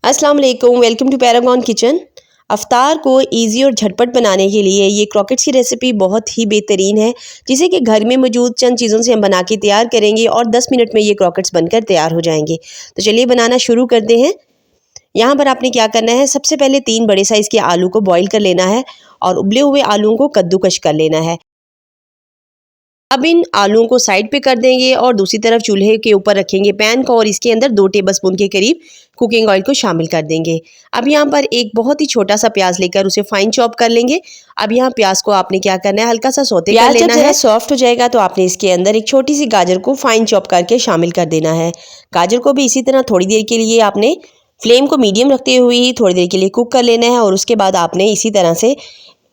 अस्सलाम वालेकुम, welcome to Paragon kitchen. अफ्तार को इजी और झटपट बनाने के लिए ये क्रॉकेट्स की रेसिपी बहुत ही बेहतरीन है, जिसे कि घर में मौजूद चंद चीज़ों से हम बना के तैयार करेंगे और 10 मिनट में ये क्रॉकेट्स बनकर तैयार हो जाएंगे। तो चलिए बनाना शुरू करते हैं। यहाँ पर आपने क्या करना है, सबसे पहले 3 बड़े साइज़ के आलू को बॉईल कर लेना है और उबले हुए आलूओं को कद्दूकश कर लेना है। अब इन आलूओं को साइड पे कर देंगे और दूसरी तरफ चूल्हे के ऊपर रखेंगे पैन को और इसके अंदर 2 टेबलस्पून के करीब कुकिंग ऑयल को शामिल कर देंगे। अब यहाँ पर एक बहुत ही छोटा सा प्याज लेकर उसे फाइन चॉप कर लेंगे। अब यहाँ प्याज को आपने क्या करना है, हल्का सा सौते कर लेना है। सॉफ्ट हो जाएगा तो आपने इसके अंदर एक छोटी सी गाजर को फाइन चॉप करके शामिल कर देना है। गाजर को भी इसी तरह थोड़ी देर के लिए आपने फ्लेम को मीडियम रखते हुए ही थोड़ी देर के लिए कुक कर लेना है और उसके बाद आपने इसी तरह से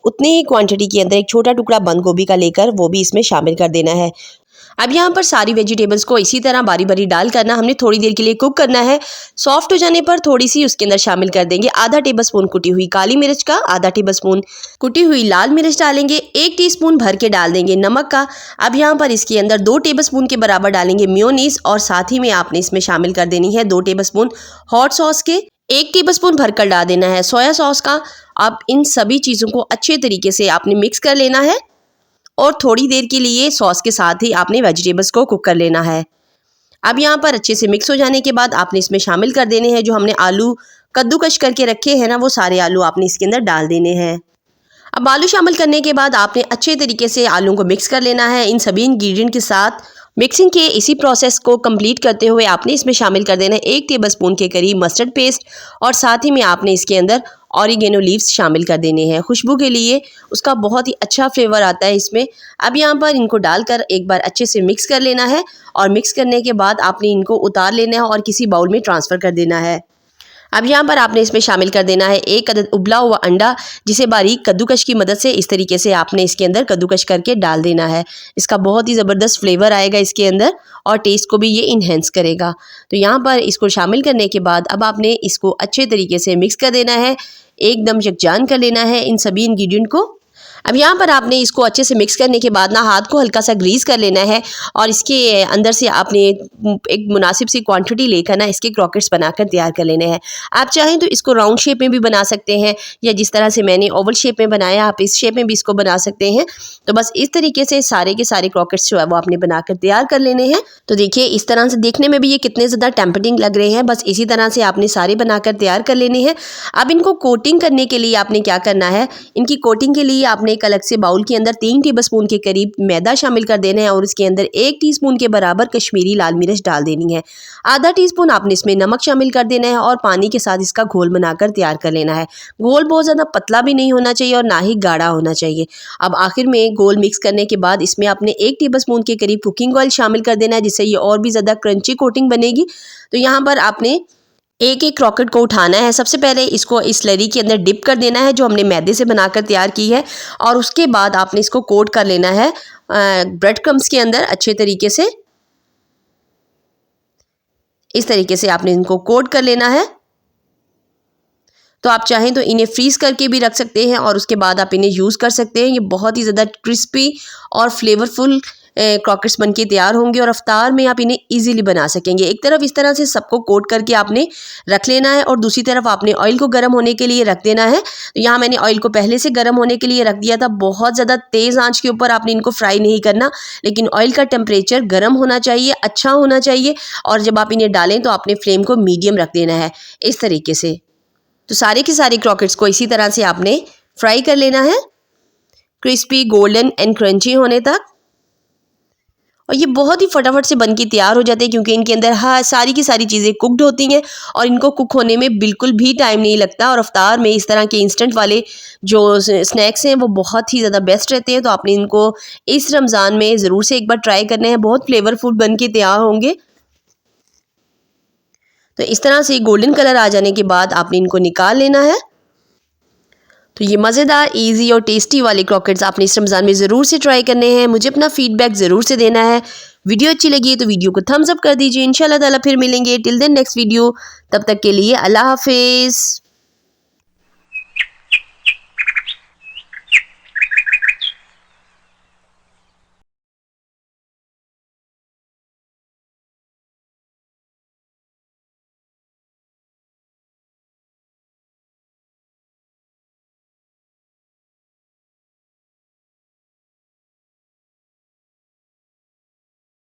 उतनी ही क्वांटिटी के अंदर एक छोटा टुकड़ा बंद गोभी का लेकर वो भी इसमें शामिल कर देना है। अब यहाँ पर सारी वेजिटेबल्स को इसी तरह बारी बारी डाल करना हमने थोड़ी देर के लिए कुक करना है। सॉफ्ट हो जाने पर थोड़ी सी उसके अंदर शामिल कर देंगे आधा टेबलस्पून कुटी हुई काली मिर्च का, आधा टेबलस्पून कुटी हुई लाल मिर्च डालेंगे, 1 टीस्पून भर के डाल देंगे नमक का। अब यहाँ पर इसके अंदर 2 टेबलस्पून के बराबर डालेंगे मेयोनीज और साथ ही में आपने इसमें शामिल कर देनी है 2 टेबलस्पून हॉट सॉस के, 1 टेबलस्पून भरकर डाल देना है सोया सॉस का। अब इन सभी चीज़ों को अच्छे तरीके से आपने मिक्स कर लेना है और थोड़ी देर के लिए सॉस के साथ ही आपने वेजिटेबल्स को कुक कर लेना है। अब यहाँ पर अच्छे से मिक्स हो जाने के बाद आपने इसमें शामिल कर देने हैं जो हमने आलू कद्दूकश करके रखे हैं ना, वो सारे आलू आपने इसके अंदर डाल देने हैं। अब आलू शामिल करने के बाद आपने अच्छे तरीके से आलू को मिक्स कर लेना है इन सभी इंग्रेडिएंट के साथ। मिक्सिंग के इसी प्रोसेस को कंप्लीट करते हुए आपने इसमें शामिल कर देना है 1 टेबलस्पून के करीब मस्टर्ड पेस्ट और साथ ही में आपने इसके अंदर ऑरिगेनो लीव्स शामिल कर देने हैं खुशबू के लिए, उसका बहुत ही अच्छा फ्लेवर आता है इसमें। अब यहाँ पर इनको डालकर एक बार अच्छे से मिक्स कर लेना है और मिक्स करने के बाद आपने इनको उतार लेना है और किसी बाउल में ट्रांसफ़र कर देना है। अब यहाँ पर आपने इसमें शामिल कर देना है 1 अदद उबला हुआ अंडा, जिसे बारीक कद्दूकश की मदद से इस तरीके से आपने इसके अंदर कद्दूकश करके डाल देना है। इसका बहुत ही ज़बरदस्त फ्लेवर आएगा इसके अंदर और टेस्ट को भी ये इन्हेंस करेगा। तो यहाँ पर इसको शामिल करने के बाद अब आपने इसको अच्छे तरीके से मिक्स कर देना है, एकदम यकजान कर लेना है इन सभी इंग्रेडिएंट को। अब यहाँ पर आपने इसको अच्छे से मिक्स करने के बाद ना हाथ को हल्का सा ग्रीस कर लेना है और इसके अंदर से आपने एक मुनासिब सी क्वांटिटी लेकर ना इसके क्रॉकेट्स बनाकर तैयार कर लेने हैं। आप चाहें तो इसको राउंड शेप में भी बना सकते हैं या जिस तरह से मैंने ओवल शेप में बनाया आप इस शेप में भी इसको बना सकते हैं। तो बस इस तरीके से सारे के सारे क्रॉकेट्स जो है वो आपने बनाकर तैयार कर लेने हैं। तो देखिए इस तरह से देखने में भी ये कितने ज़्यादा टेम्पटिंग लग रहे हैं। बस इसी तरह से आपने सारे बनाकर तैयार कर लेने हैं। अब इनको कोटिंग करने के लिए आपने क्या करना है, इनकी कोटिंग के लिए आपने एक अलग से बाउल के अंदर 3 टेबलस्पून के करीब मैदा शामिल कर देना है और इसके अंदर 1 टीस्पून के बराबर कश्मीरी लाल मिर्च डाल देनी है, आधा टीस्पून आपने इसमें नमक शामिल कर देना है और पानी के साथ इसका घोल बनाकर तैयार कर लेना है। घोल बहुत ज़्यादा पतला भी नहीं होना चाहिए और ना ही गाढ़ा होना चाहिए। अब आखिर में घोल मिक्स करने के बाद इसमें आपने 1 टेबलस्पून के करीब कुकिंग ऑयल शामिल कर देना है, जिससे ये और भी ज़्यादा क्रंची कोटिंग बनेगी। तो यहाँ पर आपने एक एक क्रॉकेट को उठाना है। सबसे पहले इसको इस स्लरी के अंदर डिप कर देना है जो हमने मैदे से बनाकर तैयार की है और उसके बाद आपने इसको कोट कर लेना है ब्रेड क्रम्स के अंदर अच्छे तरीके से। इस तरीके से आपने इनको कोट कर लेना है। तो आप चाहें तो इन्हें फ्रीज़ करके भी रख सकते हैं और उसके बाद आप इन्हें यूज़ कर सकते हैं। ये बहुत ही ज़्यादा क्रिस्पी और फ्लेवरफुल क्रॉकेट्स बनके तैयार होंगे और अफ्तार में आप इन्हें इजीली बना सकेंगे। एक तरफ इस तरह से सबको कोट करके आपने रख लेना है और दूसरी तरफ आपने ऑयल को गर्म होने के लिए रख देना है। तो यहाँ मैंने ऑयल को पहले से गर्म होने के लिए रख दिया था। बहुत ज़्यादा तेज़ आंच के ऊपर आपने इनको फ्राई नहीं करना, लेकिन ऑयल का टेम्परेचर गर्म होना चाहिए, अच्छा होना चाहिए। और जब आप इन्हें डालें तो आपने फ्लेम को मीडियम रख देना है इस तरीके से। तो सारे के सारे क्रॉकेट्स को इसी तरह से आपने फ्राई कर लेना है क्रिस्पी गोल्डन एंड क्रंची होने तक। और ये बहुत ही फटाफट से बनके तैयार हो जाते हैं क्योंकि इनके अंदर सारी की सारी चीज़ें कुकड होती हैं और इनको कुक होने में बिल्कुल भी टाइम नहीं लगता। और अफ्तार में इस तरह के इंस्टेंट वाले जो स्नैक्स हैं वो बहुत ही ज़्यादा बेस्ट रहते हैं। तो आपने इनको इस रमज़ान में ज़रूर से एक बार ट्राई करना है, बहुत फ्लेवरफुल बनके तैयार होंगे। तो इस तरह से गोल्डन कलर आ जाने के बाद आपने इनको निकाल लेना है। तो ये मज़ेदार, इजी और टेस्टी वाले क्रॉकेट्स आपने इस रमज़ान में ज़रूर से ट्राई करने हैं। मुझे अपना फीडबैक ज़रूर से देना है। वीडियो अच्छी लगी तो वीडियो को थम्स अप कर दीजिए। इंशाल्लाह ताला फिर मिलेंगे। टिल देन नेक्स्ट वीडियो, तब तक के लिए अल्लाह हाफिज़।